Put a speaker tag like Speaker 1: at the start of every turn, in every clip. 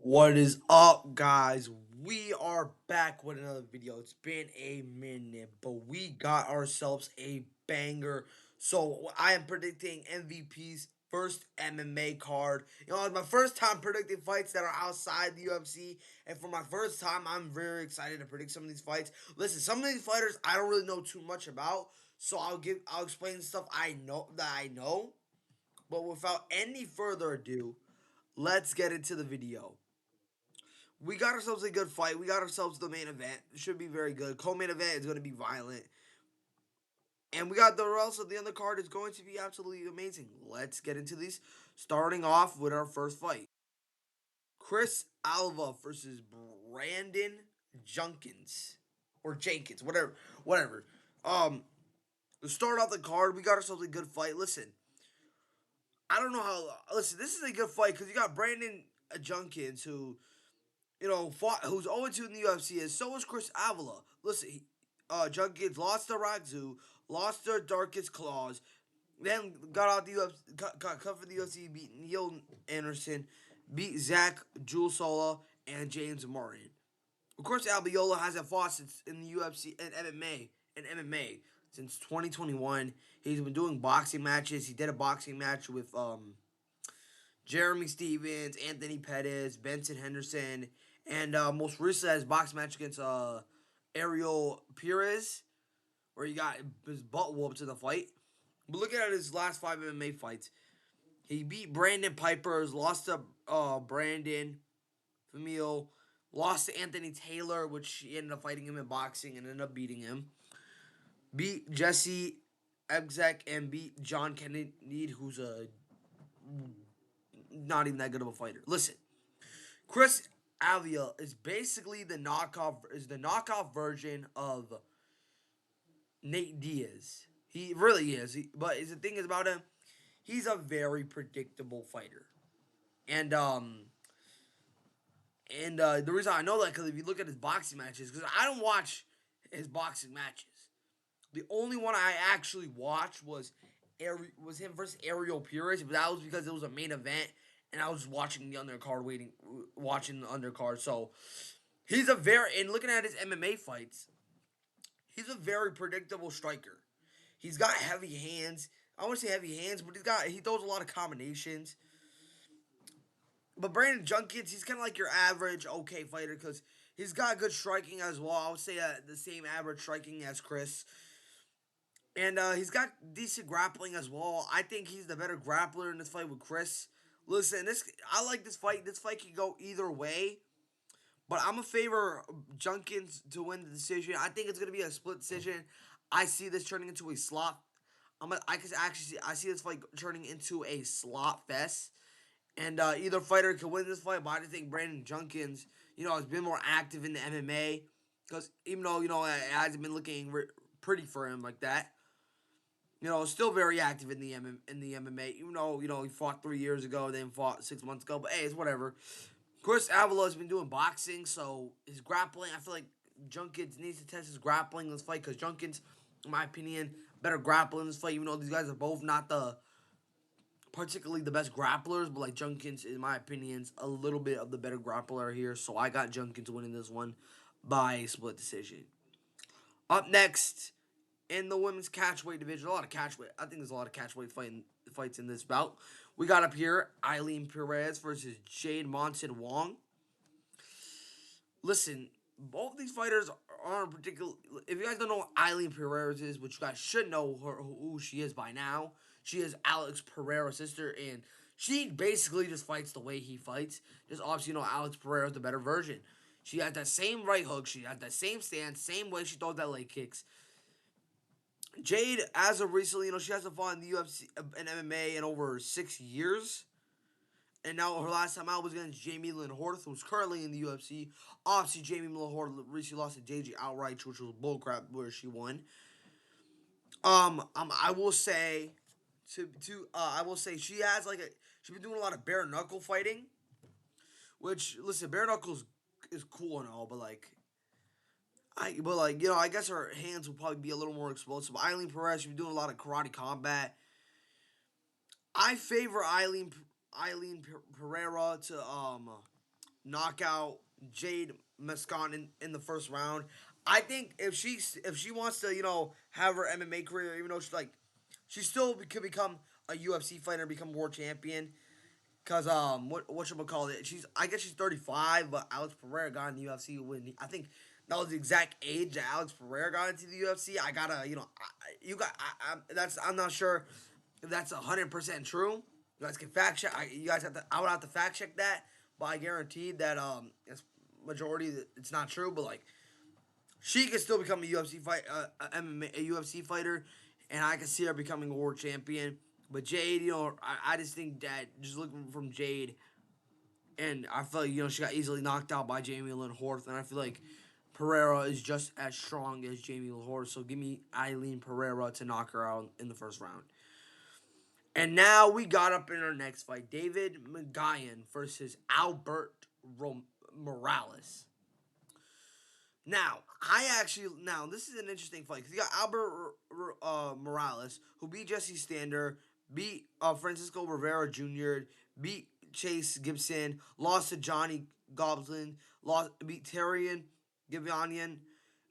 Speaker 1: What is up, guys? We are back with another video. It's been a minute, but we got ourselves a banger. So I am predicting MVP's first MMA card. It's my first time predicting fights that are outside the UFC, and for my first time, I'm very excited to predict some of these fights. Listen, some of these fighters I don't really know too much about, so I'll explain stuff I know. But without any further ado, let's get into the video. We got ourselves a good fight. We got ourselves the main event. It should be very good. Co-main event is going to be violent. And we got the rest of the undercard is going to be absolutely amazing. Let's get into these. Starting off with our first fight. Chris Alva versus Brandon Jenkins. Or Jenkins, whatever. Um, to start off the card, we got ourselves a good fight. Listen, I don't know how. Listen, this is a good fight because you got Brandon Jenkins who fought who's 0-2 in the UFC, and so is Chris Avila. Listen, Jenkins lost to Ragzu, lost to Darkest Claws, then got out the UFC, got cut for the UFC, beat Neil Anderson, beat Zach Julesola, and James Martin. Of course, Abiola hasn't fought since in the UFC and MMA since 2021. He's been doing boxing matches. He did a boxing match with Jeremy Stevens, Anthony Pettis, Benson Henderson, and most recently his boxing match against Ariel Perez, where he got his butt whooped in the fight. But looking at his last 5 MMA fights, he beat Brandon Piper, lost to Brandon Famil, lost to Anthony Taylor, which he ended up fighting him in boxing and ended up beating him. Beat Jesse Exec and beat John Kenneth, who's a not even that good of a fighter. Listen, Chris Avila is basically the knockoff version of Nate Diaz. He really is. But the thing is about him, he's a very predictable fighter. And the reason I know that because if you look at his boxing matches, because I don't watch his boxing matches. The only one I actually watched was him versus Ariel Perez, but that was because it was a main event and I was watching the undercard, watching the undercard. So he's and looking at his MMA fights, he's a very predictable striker. He's got heavy hands. I want to say heavy hands, but he throws a lot of combinations. But Brandon Jenkins, he's kind of like your average okay fighter because he's got good striking as well. I would say the same average striking as Chris. And he's got decent grappling as well. I think he's the better grappler in this fight with Chris. Listen, I like this fight. This fight can go either way. But I'm a favor Jenkins to win the decision. I think it's gonna be a split decision. I see this turning into a slot. I can actually see this fight turning into a slot fest, and either fighter can win this fight. But I just think Brandon Jenkins, has been more active in the MMA because even though it hasn't been looking pretty for him like that, still very active in the MMA. Even though he fought 3 years ago, then fought 6 months ago. But hey, it's whatever. Of course, Avila has been doing boxing, so his grappling, I feel like Jenkins needs to test his grappling in this fight because Jenkins, in my opinion, better grappling in this fight, even though these guys are both not particularly the best grapplers, but like Jenkins, in my opinion, is a little bit of the better grappler here, so I got Jenkins winning this one by split decision. Up next, in the women's catchweight division, I think there's a lot of catchweight fights in this bout. We got up here Aline Perez versus Jade Masson-Wong. Listen, both these fighters aren't particular. If you guys don't know what Aline Perez is, which you guys should know who she is by now, she is Alex Pereira's sister, and she basically just fights the way he fights. Just obviously, Alex Pereira is the better version. She has that same right hook. She has that same stance, same way she throws that leg kicks. Jade, as of recently, she hasn't fought in the UFC and MMA in over 6 years. And now her last time out was against Jamie Lynn Horth, who's currently in the UFC. Obviously, Jamie Lynn Horth recently lost to JJ outright, which was bullcrap where she won. I will say I will say she has she's been doing a lot of bare knuckle fighting. Which listen, bare knuckles is cool and all, but I guess her hands will probably be a little more explosive. Aline Perez, she's been doing a lot of karate combat. I favor Aline Pereira to knock out Jade Mascon in the first round. I think if she wants to have her MMA career, even though she still could become a UFC fighter, become world champion. Cause what should we call it? I guess she's 35, but Alex Pereira got in the UFC when I think that was the exact age that Alex Pereira got into the UFC. I gotta I'm not sure if that's 100% true. You guys can fact check. You guys have to. I would have to fact check that, but I guarantee that it's majority it's not true. But like she can still become a UFC fight, a UFC fighter, and I can see her becoming a world champion. But Jade, I just think that just looking from Jade, and I feel like she got easily knocked out by Jamie Lynn Horth, and I feel like Pereira is just as strong as Jamie Lynn Horth. So give me Aline Pereira to knock her out in the first round. And now we got up in our next fight, David Mgoyan versus Albert Morales. Now this is an interesting fight because you got Albert Morales who beat Jesse Stander, beat Francisco Rivera Jr., beat Chase Gibson, lost to Johnny Goblin, beat Tyrion Givanian.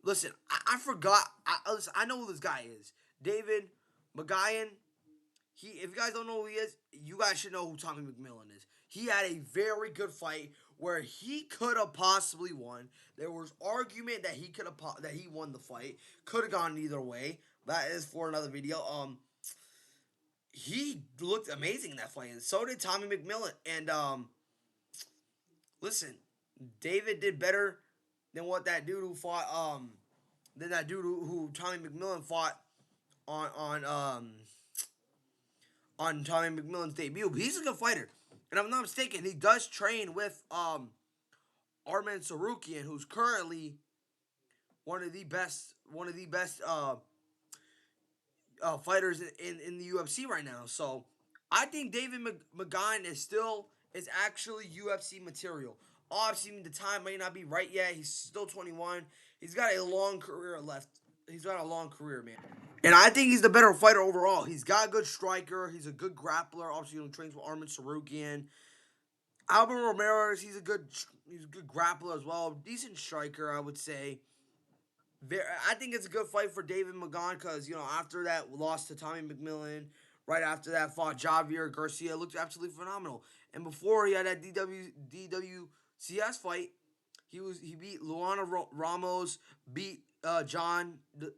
Speaker 1: Listen, I forgot. I know who this guy is. David Mgoyan. If you guys don't know who he is, you guys should know who Tommy McMillan is. He had a very good fight where he could have possibly won. There was argument that he won the fight. Could have gone either way. That is for another video. He looked amazing in that fight, and so did Tommy McMillan. And listen, David did better than what that dude who fought than that dude who Tommy McMillan fought on on um on Tommy McMillan's debut. But he's a good fighter, and if I'm not mistaken, he does train with Arman Sarukian, who's currently one of the best fighters in the UFC right now. So I think David McGuine is actually UFC material. Obviously, the time may not be right yet. He's still 21. He's got a long career left. He's got a long career, man. And I think he's the better fighter overall. He's got a good striker. He's a good grappler. Obviously, trains with Arman Sarukian. Albert Ramirez, he's a good grappler as well. Decent striker, I would say. I think it's a good fight for David Magan because after that loss to Tommy McMillan, right after that fought Javier Garcia, looked absolutely phenomenal. And before he had that DWCS fight, he beat Luana Ramos, beat John De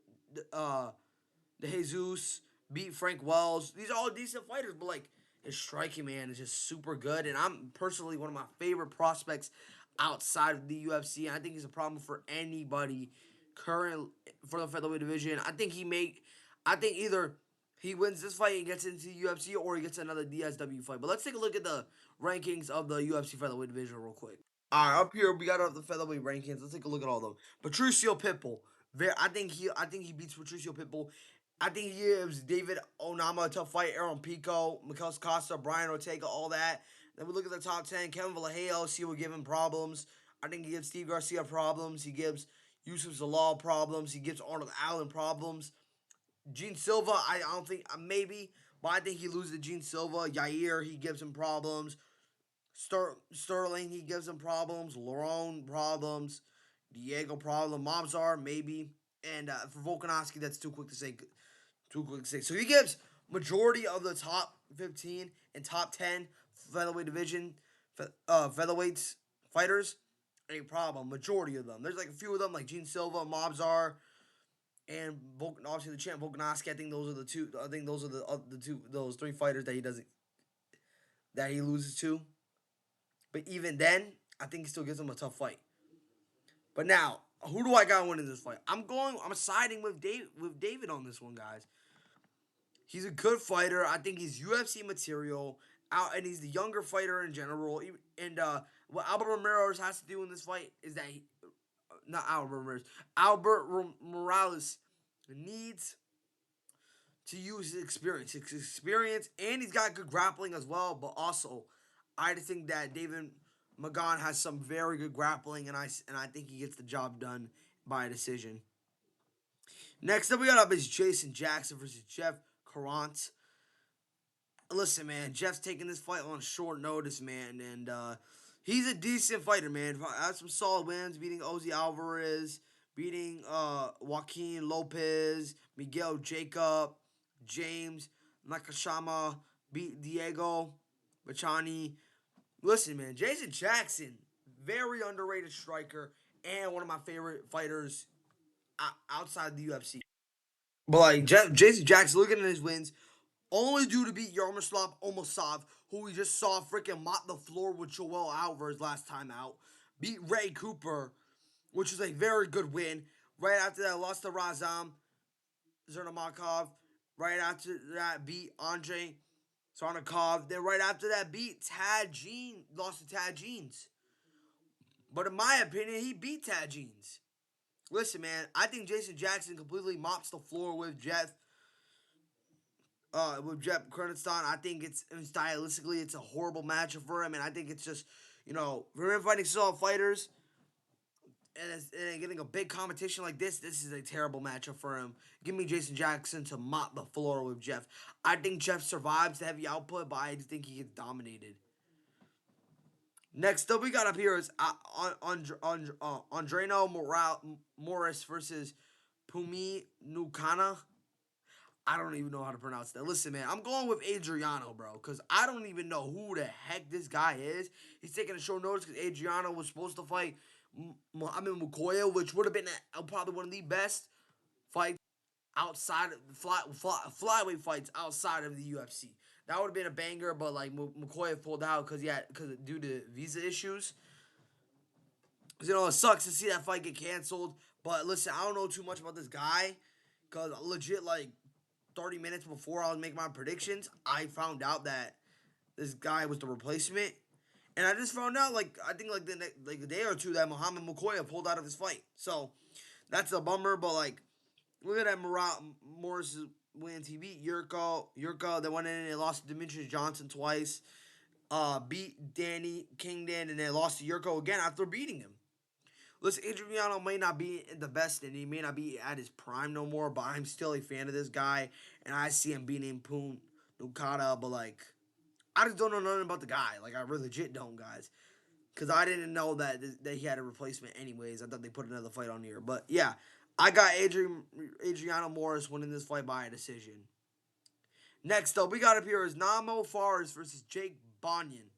Speaker 1: Jesus, beat Frank Wells. These are all decent fighters, but like his striking, man, is just super good. And I'm personally one of my favorite prospects outside of the UFC. I think he's a problem for anybody current for the featherweight division. I think either he wins this fight and gets into the UFC, or he gets another DSW fight. But let's take a look at the rankings of the UFC featherweight division real quick. All right, up here we got the featherweight rankings. Let's take a look at all of them. Patricio Pitbull. I think he beats Patricio Pitbull. I think he gives David Onama a tough fight. Aaron Pico, Mikel Costa, Brian Ortega, all that. Then we look at the top 10. Kevin Vallejo, he will give him problems. I think he gives Steve Garcia problems. He gives Yusuf Zalal problems. He gives Arnold Allen problems. Gene Silva, I don't think, maybe, but I think he loses to Gene Silva. Yair, he gives him problems. Sterling, he gives him problems. Laurent, problems. Diego, problem. Mobzar, maybe. And for Volkanovski, that's too quick to say. Too quick to say. So he gives majority of the top 15 and top 10 featherweight division featherweights fighters a problem. Majority of them. There's like a few of them, like Gene Silva, Mobzar, and obviously the champ Volkanovski. I think those are the two. I think those are those three fighters that he loses to. But even then, I think he still gives him a tough fight. But now, who do I got winning this fight? I'm siding with David on this one, guys. He's a good fighter. I think he's UFC material. And he's the younger fighter in general. And what Albert Ramirez has to do in this fight is that not Albert Ramirez. Morales needs to use his experience. And he's got good grappling as well. But also, I just think that David Magan has some very good grappling, and I think he gets the job done by a decision. Next up, we got is Jason Jackson versus Jeff Carant. Listen, man, Jeff's taking this fight on short notice, man, and He's a decent fighter, man. Has some solid wins, beating Ozzy Alvarez, beating Joaquin Lopez, Miguel Jacob, James Nakashima, beat Diego Bachani. Listen, man, Jason Jackson, very underrated striker and one of my favorite fighters outside the UFC. But like Jason Jackson, looking at his wins, only due to beat Yaroslav Omosov, who we just saw freaking mop the floor with Joel Alvarez last time out. Beat Ray Cooper, which is a very good win. Right after that, lost to Razam Zernamakov. Right after that, beat Andre Sarnikov. Then right after that, beat Tad Jean. Lost to Tad Jeans. But in my opinion, he beat Tad Jeans. Listen, man, I think Jason Jackson completely mops the floor with Jeff Kernigton. I think stylistically it's a horrible matchup for him, and I think it's just for him fighting solid fighters and getting a big competition like this. This is a terrible matchup for him. Give me Jason Jackson to mop the floor with Jeff. I think Jeff survives the heavy output, but I just think he gets dominated. Next up, we got up here is Adriano Moraes versus Phumi Nkuta. I don't even know how to pronounce that. Listen, man, I'm going with Adriano, bro, because I don't even know who the heck this guy is. He's taking a short notice because Adriano was supposed to fight Mohamed Mgoyan, which would have been probably one of the best fights outside of flyweight fights outside of the UFC. That would have been a banger, but like McCoy pulled out because due to visa issues. It sucks to see that fight get canceled. But listen, I don't know too much about this guy because legit like 30 minutes before I was making my predictions, I found out that this guy was the replacement. And I just found out, like, I think, like, a day or two that Muhammad Mukoya pulled out of his fight. So, that's a bummer, but, like, look at that Morris wins. He beat Yurko, they went in and they lost to Demetrius Johnson twice. Beat Danny Kingdon, and they lost to Yurko again after beating him. Listen, Adriano may not be the best, and he may not be at his prime no more, but I'm still a fan of this guy, and I see him beating Poon Nukata, but, like, I just don't know nothing about the guy. Like, I really legit don't, guys. Because I didn't know that he had a replacement anyways. I thought they put another fight on here. But, yeah, I got Adriano Morris winning this fight by a decision. Next up, we got up here is Namo Fares versus Jake Banyan.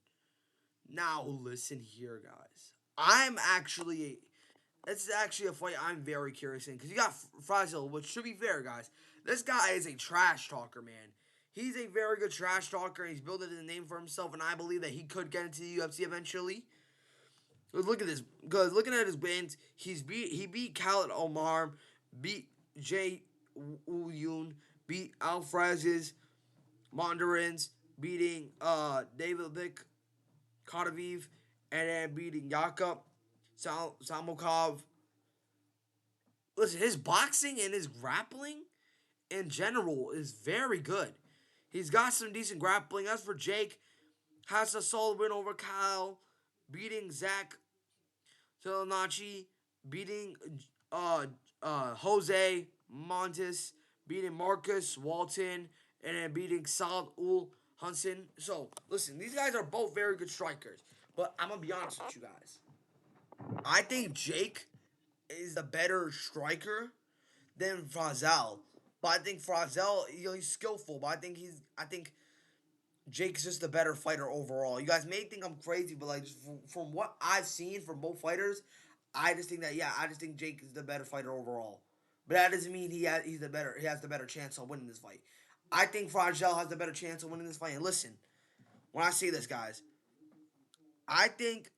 Speaker 1: Now, listen here, guys. This is actually a fight I'm very curious in because you got Fazil, which should be fair, guys. This guy is a trash talker, man. He's a very good trash talker, and he's building a name for himself, and I believe that he could get into the UFC eventually. But look at this, because looking at his wins, he beat Khalid Omar, beat Jay Uyun, beat Alfraz's Mandarins, beating David Vic Kotaviv, and then beating Yakub Samokov. Listen, his boxing and his grappling in general is very good. He's got some decent grappling. As for Jake, has a solid win over Kyle, beating Zach Telanachi, beating uh, Jose Montes, beating Marcus Walton, and then beating Saad Ul Hansen. So, listen, these guys are both very good strikers. But I'm going to be honest with you guys. I think Jake is the better striker than Frazal. But I think Frazal, he's skillful, but I think Jake's just the better fighter overall. You guys may think I'm crazy, but like from what I've seen from both fighters, I just think I just think Jake is the better fighter overall. But that doesn't mean he has the better chance of winning this fight. I think Fragile has the better chance of winning this fight. And listen, when I say this, guys, I think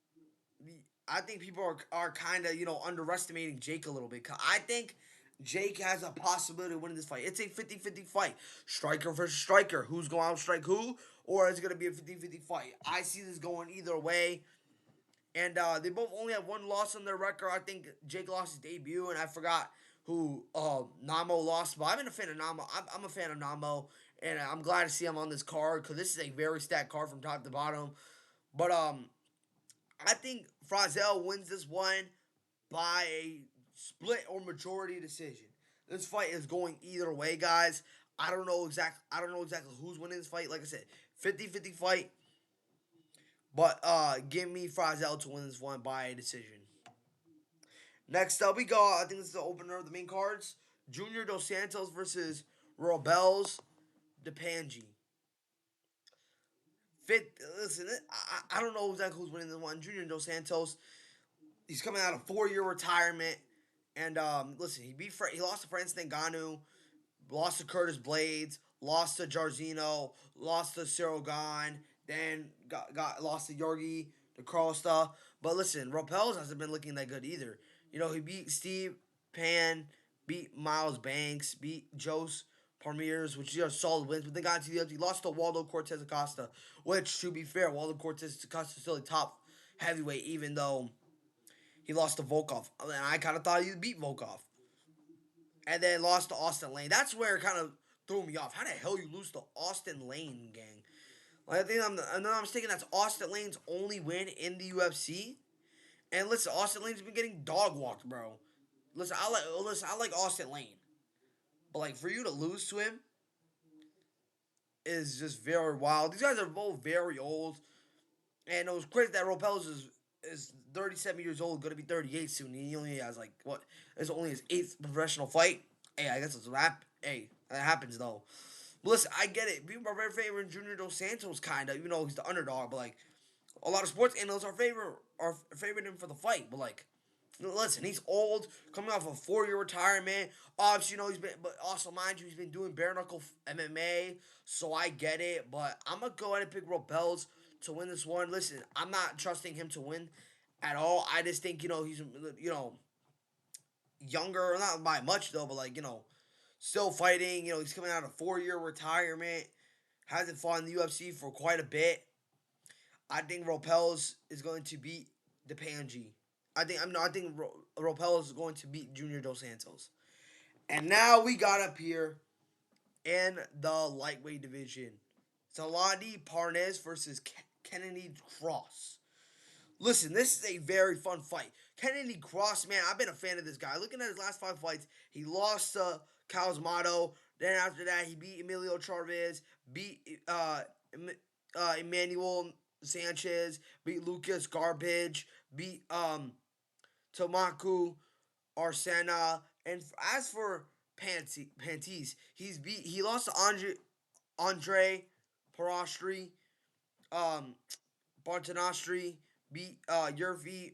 Speaker 1: I think people are kind of underestimating Jake a little bit. I think Jake has a possibility of winning this fight. It's a 50-50 fight. Striker versus striker. Who's going to outstrike who? Or it's going to be a 50-50 fight. I see this going either way. And they both only have one loss on their record. I think Jake lost his debut, and I forgot who Namo lost. But I've been a fan of Namo. I'm a fan of Namo, and I'm glad to see him on this card because this is a very stacked card from top to bottom. But I think Frazell wins this one by a split or majority decision. This fight is going either way, guys. I don't know exactly who's winning this fight. Like I said, 50-50 fight. But give me Fazil to win this one by a decision. Next up, we go. I think this is the opener of the main cards. Junior Dos Santos versus Robelis Despaigne. Fit. Listen, I don't know exactly who's winning this one. Junior Dos Santos. He's coming out of 4-year retirement, and listen, he lost to Francis Ngannou, lost to Curtis Blades, lost to Jarzino, lost to Cyril Gahn, then got lost to Yorgi the Costa. But listen, Robelis hasn't been looking that good either. He beat Steve Pan, beat Miles Banks, beat Jose Parmiers, which are solid wins, but then got into the UFC. He lost to Waldo Cortez Acosta, which, to be fair, Waldo Cortez Acosta is still a top heavyweight, even though he lost to Volkov. And I kind of thought he'd beat Volkov. And then lost to Austin Lane. That's where it kind of threw me off. How the hell you lose to Austin Lane, gang? Like, I'm thinking that's Austin Lane's only win in the UFC. And listen, Austin Lane's been getting dog walked, bro. Listen, I like Austin Lane, but like for you to lose to him is just very wild. These guys are both very old, and it was crazy that Robelis is 37 years old, going to be 38 soon. He only has like what? It's only his eighth professional fight. Hey, I guess it's rap. Hey, that happens though. But listen, I get it. People are very favoring Junior Dos Santos, kind of, even though he's the underdog. But like, a lot of sports analysts are favoring him for the fight. But like, listen, he's old, coming off a 4-year retirement. Obviously, he's been, but also mind you, he's been doing bare knuckle MMA, so I get it. But I'm gonna go ahead and pick Robelis to win this one. Listen, I'm not trusting him to win at all. I just think he's younger, not by much though, but like still fighting. He's coming out of 4-year retirement, hasn't fought in the UFC for quite a bit. I think Robelis is going to beat Despaigne. I think Robelis is going to beat Junior Dos Santos. And now we got up here in the lightweight division. Salahdine Parnasse versus Kennedy Cross. Listen, this is a very fun fight. Kennedy Cross, man, I've been a fan of this guy. Looking at his last 5 fights, he lost to Cosmato. Then after that, he beat Emilio Chavez, beat Emmanuel Sanchez, beat Lucas Garbage, beat Tomaku Arsena. And as for Pantis, he lost to Andre Parastri, um, Bartanastri, beat Yerfi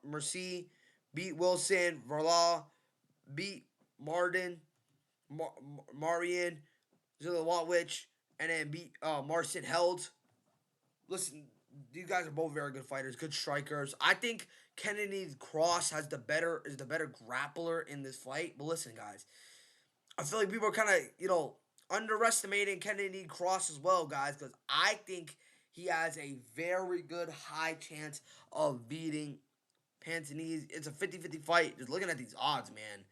Speaker 1: Mercy, beat Wilson Verla, beat Martin Marian Zilawatwich, and then beat Marcin Held. Listen, these guys are both very good fighters, good strikers. I think Kennedy Cross is the better grappler in this fight. But listen, guys, I feel like people are kind of underestimating Kennedy Cross as well, guys, because I think he has a very good high chance of beating Pantanese. It's a 50-50 fight. Just looking at these odds, man.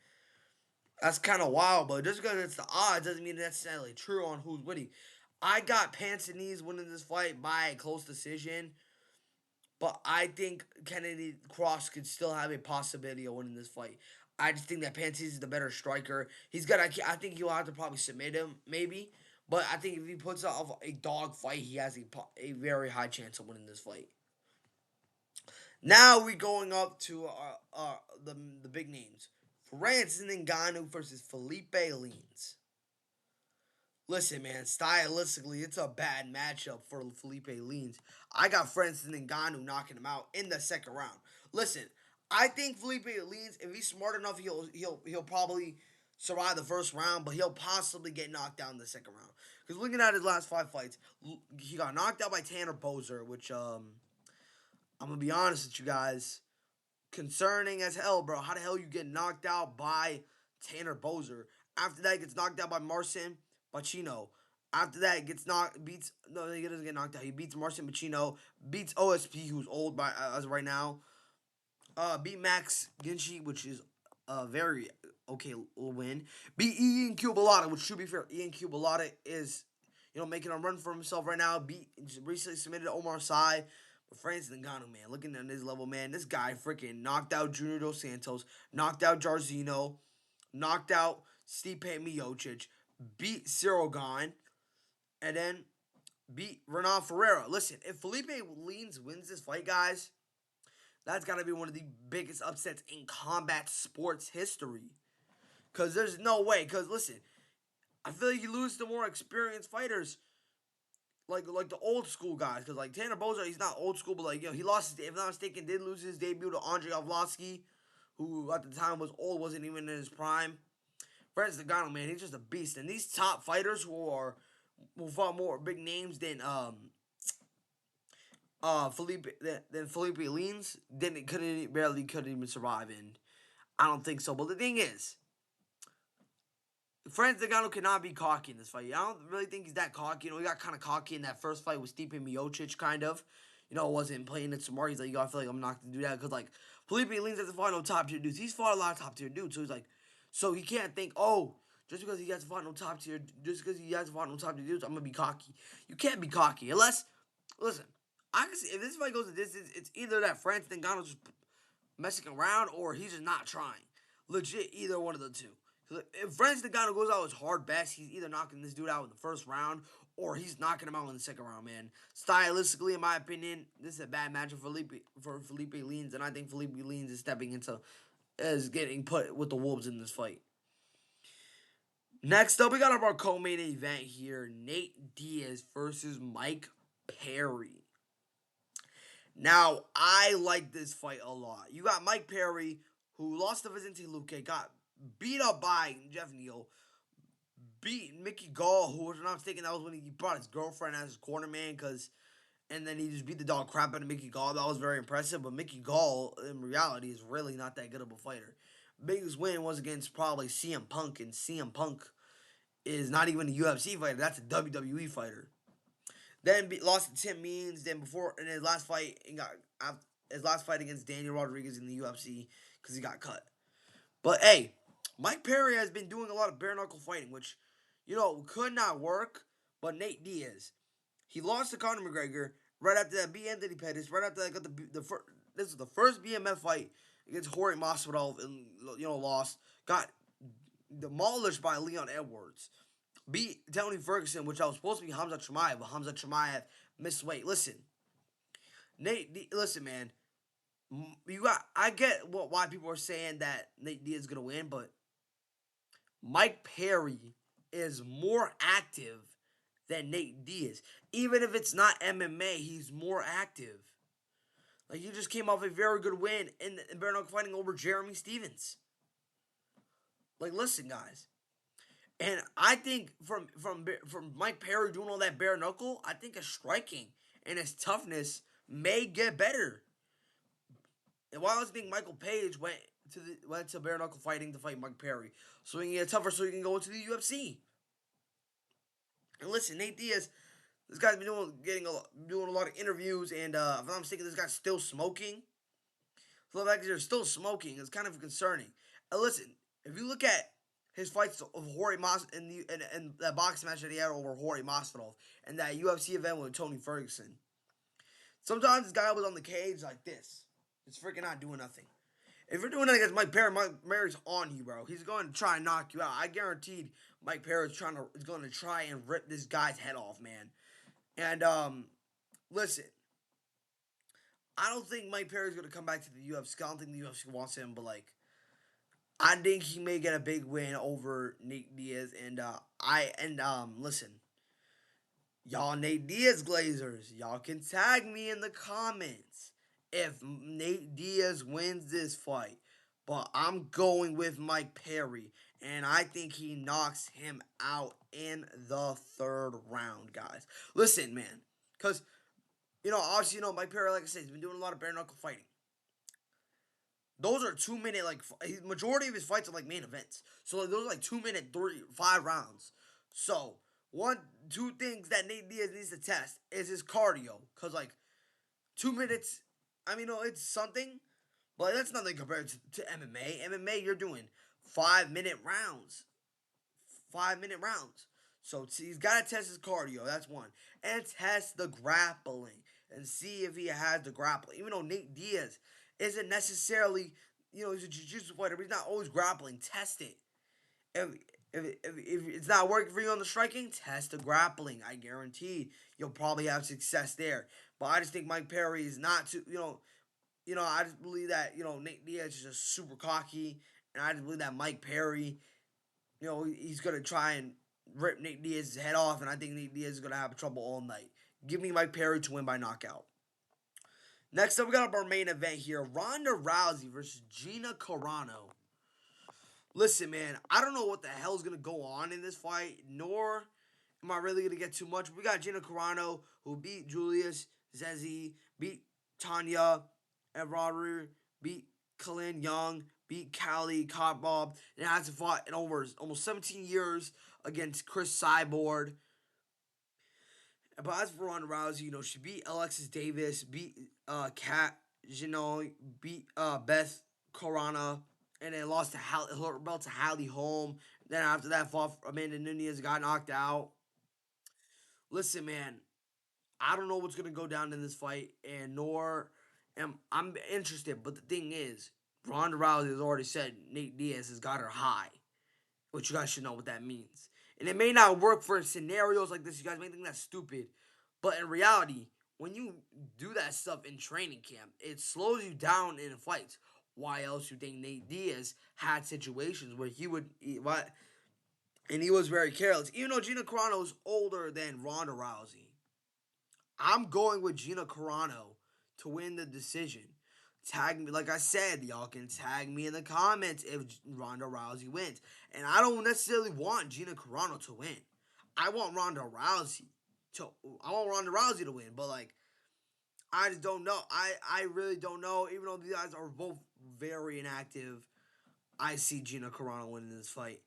Speaker 1: That's kind of wild, but just because it's the odds doesn't mean it's necessarily true on who's winning. I got Pantanese winning this fight by a close decision, but I think Kennedy Cross could still have a possibility of winning this fight. I just think that Pantanese is the better striker. I think he'll have to probably submit him, maybe. But I think if he puts off a dog fight, he has a very high chance of winning this fight. Now we're going up to the big names. Francis Ngannou versus Philipe Lins. Listen, man, stylistically, it's a bad matchup for Philipe Lins. I got Francis Ngannou knocking him out in the second round. Listen, I think Philipe Lins, if he's smart enough, he'll probably survive the first round, but he'll possibly get knocked down in the second round. Because looking at his last 5 fights, he got knocked out by Tanner Boser, which I'm gonna be honest with you guys, concerning as hell, bro. How the hell you get knocked out by Tanner Boser? After that, he gets knocked out by Marcin Bacino. After that, he gets knocked beats. No, he doesn't get knocked out. He beats Marcin Bacino, beats OSP, who's old by as of right now. Beat Max Ginchi, which is a very okay win. Beat Ian Cubalata, which should be fair. Ian Cubalata is making a run for himself right now. Recently submitted Omar Sy. But Francis Ngannou, man, looking at his level, man, this guy freaking knocked out Junior Dos Santos, knocked out Jarzino, knocked out Stipe Miocic, beat Cyril Gahn, and then beat Renan Ferreira. Listen, if Felipe wins this fight, guys, that's got to be one of the biggest upsets in combat sports history. Because there's no way. Because listen, I feel like you lose to more experienced fighters, like the old school guys. Because like Tanner Bozer, he's not old school, but like he lost. If I'm not mistaken, did lose his debut to Andre Avlovsky, who at the time was old, wasn't even in his prime. Francis Ngannou, man, he's just a beast. And these top fighters who fought more big names than Felipe Leans didn't couldn't even survive, and I don't think so. But the thing is, Francis Ngannou cannot be cocky in this fight. I don't really think he's that cocky. He got kind of cocky in that first fight with Stipe Miocic, kind of. Wasn't playing it smart. He's like, I feel like I'm not going to do that. Because, like, Felipe Leans hasn't fought no top tier dudes. He's fought a lot of top tier dudes. So he's like, so he can't think, oh, just because he hasn't fought no top tier, just because he hasn't fought no top tier dudes, I'm going to be cocky. You can't be cocky. Unless, listen, I can see, if this fight goes to distance, it's either that Francis Ngannou's just messing around or he's just not trying. Legit, either one of the two. If Francis Ngannou goes out his hard best, he's either knocking this dude out in the first round or he's knocking him out in the second round, man. Stylistically, in my opinion, this is a bad matchup for Felipe Leans, and I think Felipe Leans is getting put with the wolves in this fight. Next up, we got our co-main event here: Nate Diaz versus Mike Perry. Now, I like this fight a lot. You got Mike Perry, who lost to Vicente Luque, got beat up by Jeff Neal, beat Mickey Gall, who, if I'm not mistaken, that was when he brought his girlfriend as his corner man, and then he just beat the dog crap out of Mickey Gall. That was very impressive, but Mickey Gall, in reality, is really not that good of a fighter. Biggest win was against probably CM Punk, and CM Punk is not even a UFC fighter. That's a WWE fighter. Then lost to Tim Means. Then before in his last fight, his last fight against Daniel Rodriguez in the UFC because he got cut. But hey, Mike Perry has been doing a lot of bare knuckle fighting, which could not work. But Nate Diaz, he lost to Conor McGregor right after that beat Anthony Pettis. Right after that, got this was the first BMF fight against Jorge Masvidal, and lost. Got demolished by Leon Edwards. Beat Tony Ferguson, which I was supposed to be Hamza Chimaev, but Hamza Chimaev missed weight. Listen, listen, man. I get why people are saying that Nate Diaz is gonna win, but Mike Perry is more active than Nate Diaz. Even if it's not MMA, he's more active. Like he just came off a very good win in bare knuckle fighting over Jeremy Stevens. Like, listen, guys. And I think from Mike Perry doing all that bare knuckle, I think his striking and his toughness may get better. And while I think Michael Page went to bare knuckle fighting to fight Mike Perry, so he can get tougher, so he can go into the UFC. And listen, Nate Diaz, this guy's been doing a lot of interviews, and if I'm not mistaken, this guy's still smoking. So the fact that they're still smoking is kind of concerning. And listen, if you look at his fights of Jorge Mas and that boxing match that he had over Jorge Masvidal and that UFC event with Tony Ferguson, sometimes this guy was on the cage like this. It's freaking not doing nothing. If you're doing that against Mike Perry on you, bro. He's going to try and knock you out. I guaranteed Mike Perry is going to try and rip this guy's head off, man. And listen, I don't think Mike Perry's going to come back to the UFC. I don't think the UFC wants him, but like, I think he may get a big win over Nate Diaz. And listen, y'all Nate Diaz Glazers, y'all can tag me in the comments if Nate Diaz wins this fight. But I'm going with Mike Perry, and I think he knocks him out in the third round, guys. Listen, man, because obviously, Mike Perry, like I said, he's been doing a lot of bare knuckle fighting. Those are 2 minute, like, majority of his fights are like main events. So like, those are like 2 minute, 5 rounds. So, two things that Nate Diaz needs to test is his cardio. Because, like, 2 minutes, I mean, it's something, but that's nothing compared to MMA. MMA, you're doing 5 minute rounds. 5 minute rounds. So he's got to test his cardio. That's one. And test the grappling and see if he has the grappling. Even though Nate Diaz isn't necessarily, he's a jiu-jitsu fighter, but he's not always grappling. Test it. If it's not working for you on the striking, test the grappling. I guarantee you'll probably have success there. But I just think Mike Perry is not too, I just believe that, Nate Diaz is just super cocky. And I just believe that Mike Perry, he's going to try and rip Nate Diaz's head off. And I think Nate Diaz is going to have trouble all night. Give me Mike Perry to win by knockout. Next up, we got up our main event here, Ronda Rousey versus Gina Carano. Listen, man, I don't know what the hell's going to go on in this fight, nor am I really going to get too much. We got Gina Carano, who beat Julius Zezi, beat Tanya Evraru, beat Kalin Young, beat Callie Cotbob, and hasn't fought in over almost 17 years against Chris Cyborg. But as for Ronda Rousey, she beat Alexis Davis, beat Kat Janot, beat Beth Corona, and then lost to her belt to Hallie Holm. Then after that, fought Amanda Nunez, got knocked out. Listen, man, I don't know what's gonna go down in this fight, and nor am I'm interested. But the thing is, Ronda Rousey has already said Nate Diaz has got her high, which you guys should know what that means. And it may not work for scenarios like this. You guys may think that's stupid, but in reality, when you do that stuff in training camp, it slows you down in fights. Why else you think Nate Diaz had situations where he would what? And he was very careless. Even though Gina Carano is older than Ronda Rousey, I'm going with Gina Carano to win the decision. Tag me, like I said, y'all can tag me in the comments if Ronda Rousey wins. And I don't necessarily want Gina Carano to win. I want Ronda Rousey to. I want Ronda Rousey to win, but like I just don't know. I really don't know. Even though these guys are both very inactive, I see Gina Carano winning this fight.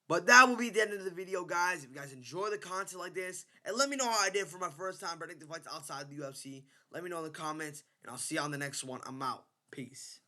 Speaker 1: But that will be the end of the video, guys. If you guys enjoy the content like this, and let me know how I did for my first time predicting fights outside the UFC, let me know in the comments, and I'll see you on the next one. I'm out. Peace.